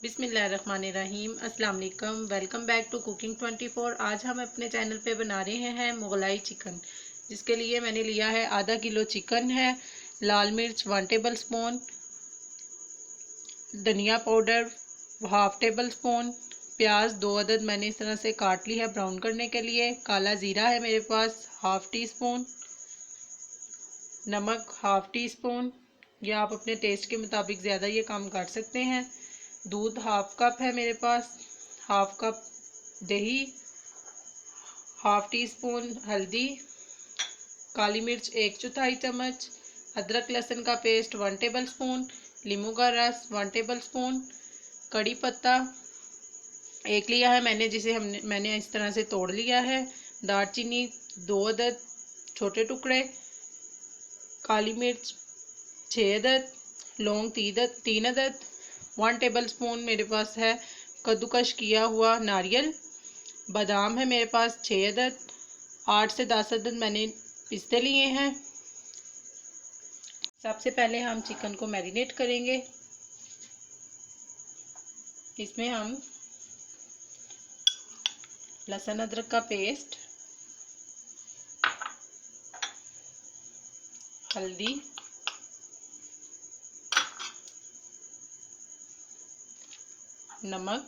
बिस्मिल्लाहिर्रहमानिर्रहीम। अस्सलाम वालेकुम। Welcome back to cooking 24। आज हम अपने चैनल पे बना रहे हैं मुगलाई चिकन, जिसके लिए मैंने लिया है आधा किलो चिकन है, लाल मिर्च 1 टेबल स्पून, धनिया पाउडर हाफ टेबल स्पून, प्याज 2 अदद मैंने इस तरह से काट ली है ब्राउन करने के लिए, काला ज़ीरा है मेरे पास हाफ टी स्पून, नमक हाफ टी स्पून, या आप अपने टेस्ट के मुताबिक ज़्यादा ये काम कर सकते हैं। दूध हाफ कप है मेरे पास, हाफ कप दही, हाफ टी स्पून हल्दी, काली मिर्च 1/4 चम्मच, अदरक लहसुन का पेस्ट 1 टेबल स्पून, नींबू का रस 1 टेबल स्पून, कड़ी पत्ता एक लिया है मैंने, जिसे मैंने इस तरह से तोड़ लिया है, दालचीनी 2 अदद छोटे टुकड़े, काली मिर्च 6 अदद, लौंग 3 अदद, 1 टेबल स्पून मेरे पास है कद्दूकश किया हुआ नारियल, बादाम है मेरे पास 6 अदद, 8 से 10 अदद मैंने पिस्ते लिए हैं। सबसे पहले हम चिकन को मैरिनेट करेंगे। इसमें हम लहसुन अदरक का पेस्ट, हल्दी, नमक,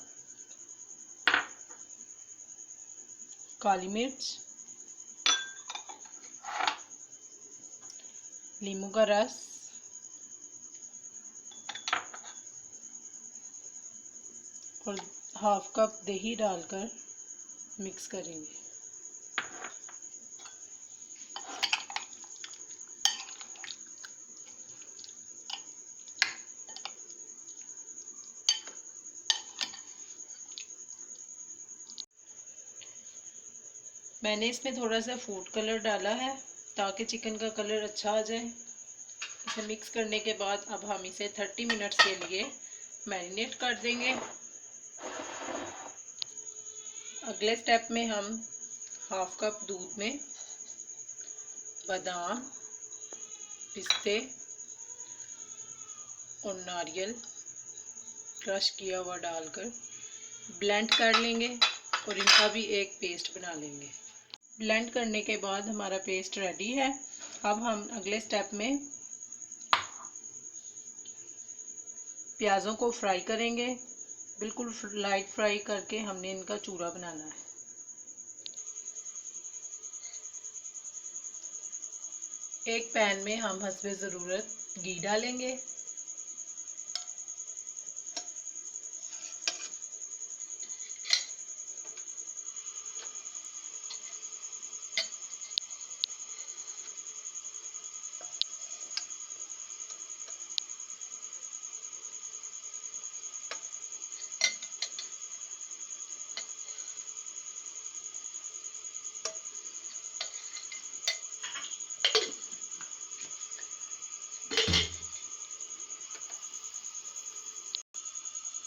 काली मिर्च, नींबू का रस और हाफ कप दही डालकर मिक्स करेंगे। मैंने इसमें थोड़ा सा फूड कलर डाला है ताकि चिकन का कलर अच्छा आ जाए। इसे मिक्स करने के बाद अब हम इसे 30 मिनट्स के लिए मैरिनेट कर देंगे। अगले स्टेप में हम हाफ कप दूध में बादाम, पिस्ते और नारियल क्रश किया हुआ डालकर ब्लेंड कर लेंगे और इनका भी एक पेस्ट बना लेंगे। ब्लेंड करने के बाद हमारा पेस्ट रेडी है। अब हम अगले स्टेप में प्याज़ों को फ्राई करेंगे। बिल्कुल लाइट फ्राई करके हमने इनका चूरा बनाना है। एक पैन में हम हस्बे ज़रूरत घी डालेंगे।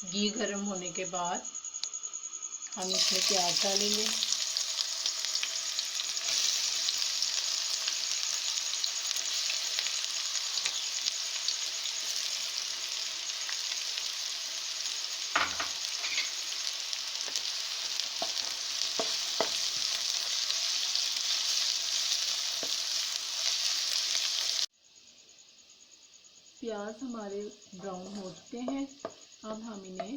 घी गर्म होने के बाद हम इसमें प्याज डालेंगे। प्याज हमारे ब्राउन हो चुके हैं। अब हम इन्हें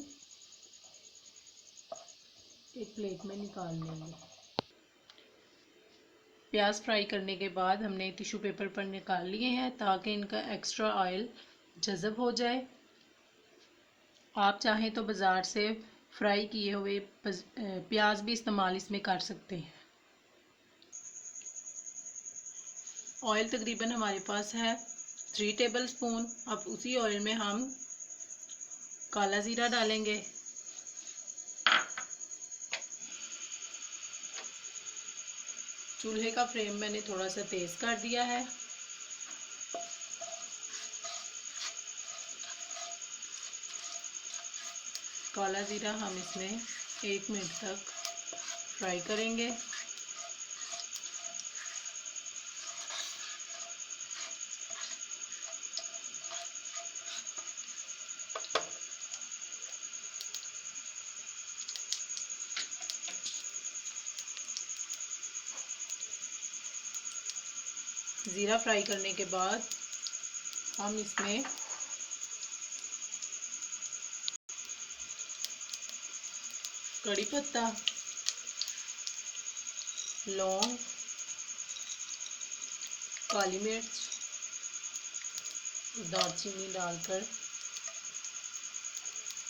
एक प्लेट में निकाल लेंगे। प्याज फ्राई करने के बाद हमने टिश्यू पेपर पर निकाल लिए हैं ताकि इनका एक्स्ट्रा ऑयल जज़ब हो जाए। आप चाहें तो बाज़ार से फ्राई किए हुए प्याज भी इस्तेमाल इसमें कर सकते हैं। ऑयल तकरीबन हमारे पास है 3 टेबल स्पून। अब उसी ऑयल में हम काला ज़ीरा डालेंगे, चूल्हे का फ्लेम मैंने थोड़ा सा तेज़ कर दिया है। काला ज़ीरा हम इसमें 1 मिनट तक फ्राई करेंगे। ज़ीरा फ्राई करने के बाद हम इसमें कड़ी पत्ता, लौंग, काली मिर्च, दालचीनी डालकर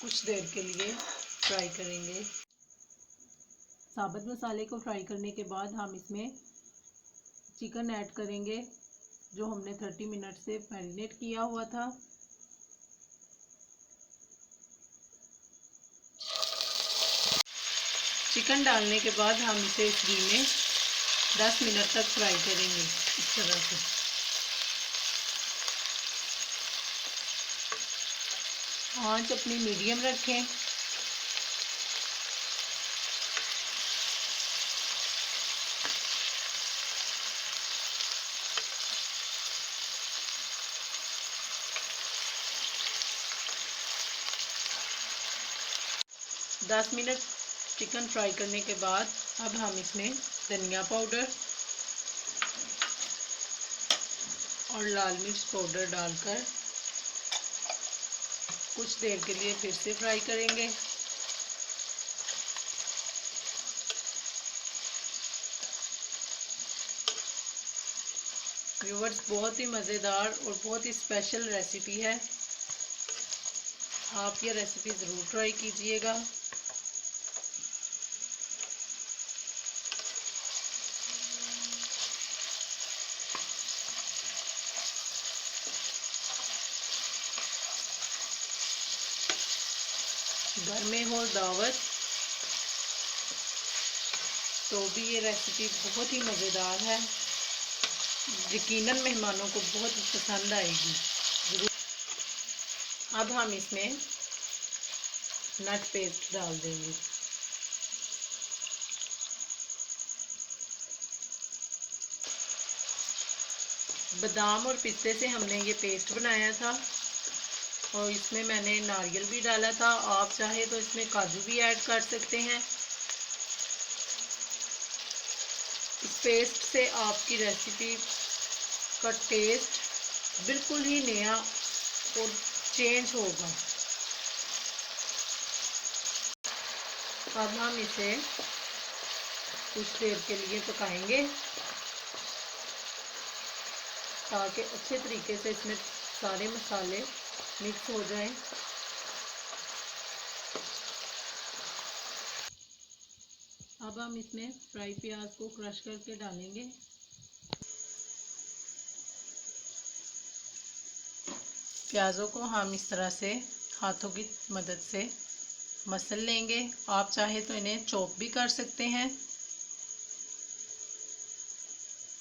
कुछ देर के लिए फ्राई करेंगे। साबुत मसाले को फ्राई करने के बाद हम इसमें चिकन ऐड करेंगे जो हमने 30 मिनट से मैरिनेट किया हुआ था। चिकन डालने के बाद हम इसे इस घी में 10 मिनट तक फ्राई करेंगे इस तरह से। आंच अपनी मीडियम रखें। दस मिनट चिकन फ्राई करने के बाद अब हम इसमें धनिया पाउडर और लाल मिर्च पाउडर डालकर कुछ देर के लिए फिर से फ्राई करेंगे। व्यूअर्स, बहुत ही मज़ेदार और बहुत ही स्पेशल रेसिपी है। आप ये रेसिपी ज़रूर ट्राई कीजिएगा। घर में हो दावत तो भी ये रेसिपी बहुत ही मज़ेदार है। यकीनन मेहमानों को बहुत पसंद आएगी ज़रूर। अब हम इसमें नट पेस्ट डाल देंगे। बादाम और पिस्ते से हमने ये पेस्ट बनाया था और इसमें मैंने नारियल भी डाला था। आप चाहे तो इसमें काजू भी ऐड कर सकते हैं। इस पेस्ट से आपकी रेसिपी का टेस्ट बिल्कुल ही नया और चेंज होगा। अब हम इसे कुछ देर के लिए पकाएंगे ताकि अच्छे तरीके से इसमें सारे मसाले मिक्स हो जाएं। अब हम इसमें फ्राई प्याज को क्रश करके डालेंगे। प्याज़ों को हम इस तरह से हाथों की मदद से मसल लेंगे। आप चाहे तो इन्हें चॉप भी कर सकते हैं।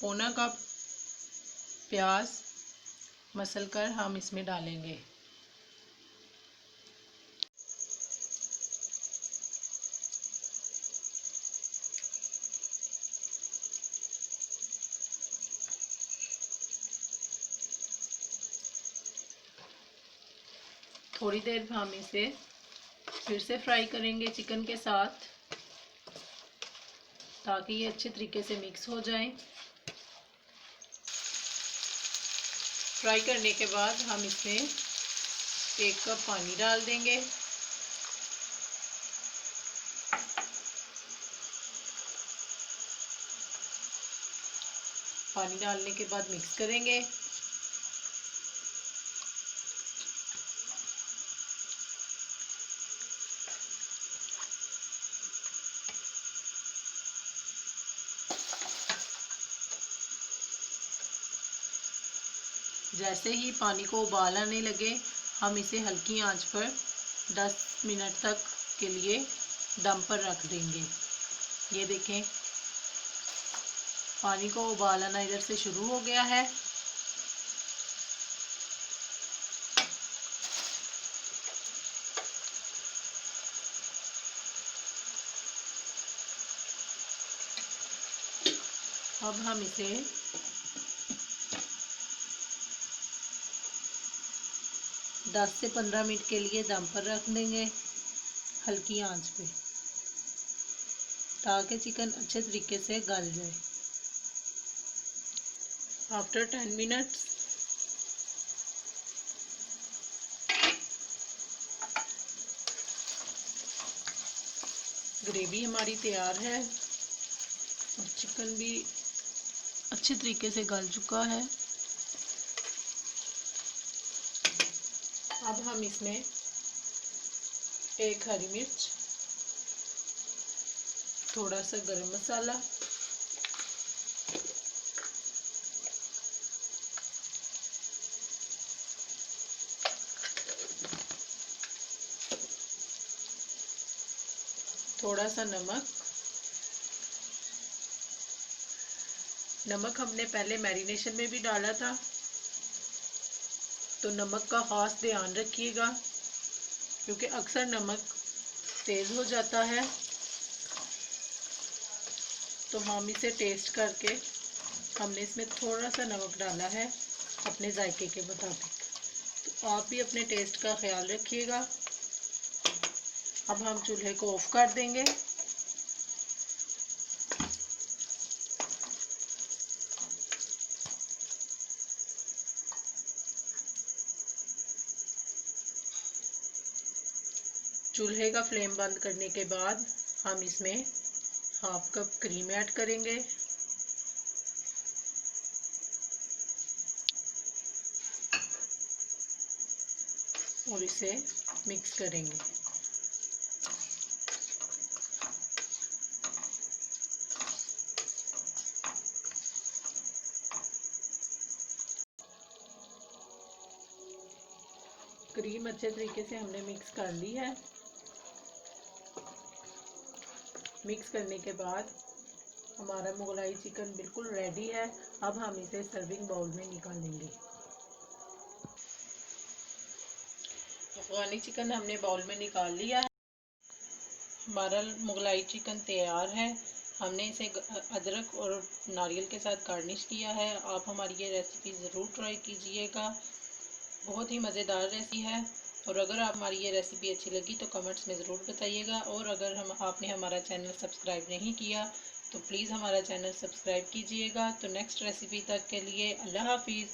पौना कप प्याज मसल कर हम इसमें डालेंगे। थोड़ी देर हम इसे फिर से फ्राई करेंगे चिकन के साथ ताकि ये अच्छे तरीके से मिक्स हो जाए। फ्राई करने के बाद हम इसमें 1 कप पानी डाल देंगे। पानी डालने के बाद मिक्स करेंगे। जैसे ही पानी को उबाल आने लगे हम इसे हल्की आंच पर 10 मिनट तक के लिए दम पर रख देंगे। ये देखें, पानी को उबाल आना इधर से शुरू हो गया है। अब हम इसे 10 से 15 मिनट के लिए दम पर रख देंगे हल्की आंच पे ताकि चिकन अच्छे तरीके से गल जाए। आफ्टर 10 मिनट्स ग्रेवी हमारी तैयार है और चिकन भी अच्छे तरीके से गल चुका है। अब हम इसमें एक हरी मिर्च, थोड़ा सा गरम मसाला, थोड़ा सा नमक हमने पहले मैरिनेशन में भी डाला था, तो नमक का खास ध्यान रखिएगा क्योंकि अक्सर नमक तेज़ हो जाता है। तो हम इसे टेस्ट करके हमने इसमें थोड़ा सा नमक डाला है अपने जायके के मुताबिक, तो आप भी अपने टेस्ट का ख्याल रखिएगा। अब हम चूल्हे को ऑफ कर देंगे। चूल्हे का फ्लेम बंद करने के बाद हम इसमें हाफ कप क्रीम ऐड करेंगे और इसे मिक्स करेंगे। क्रीम अच्छे तरीके से हमने मिक्स कर ली है। मिक्स करने के बाद हमारा मुगलाई चिकन बिल्कुल रेडी है। अब हम इसे सर्विंग बाउल में निकालेंगे। अफगानी चिकन हमने बाउल में निकाल लिया है। हमारा मुगलाई चिकन तैयार है। हमने इसे अदरक और नारियल के साथ गार्निश किया है। आप हमारी ये रेसिपी ज़रूर ट्राई कीजिएगा, बहुत ही मज़ेदार रेसिपी है। और अगर आप हमारी ये रेसिपी अच्छी लगी तो कमेंट्स में ज़रूर बताइएगा। और अगर आपने हमारा चैनल सब्सक्राइब नहीं किया तो प्लीज़ हमारा चैनल सब्सक्राइब कीजिएगा। तो नेक्स्ट रेसिपी तक के लिए अल्लाह हाफिज़।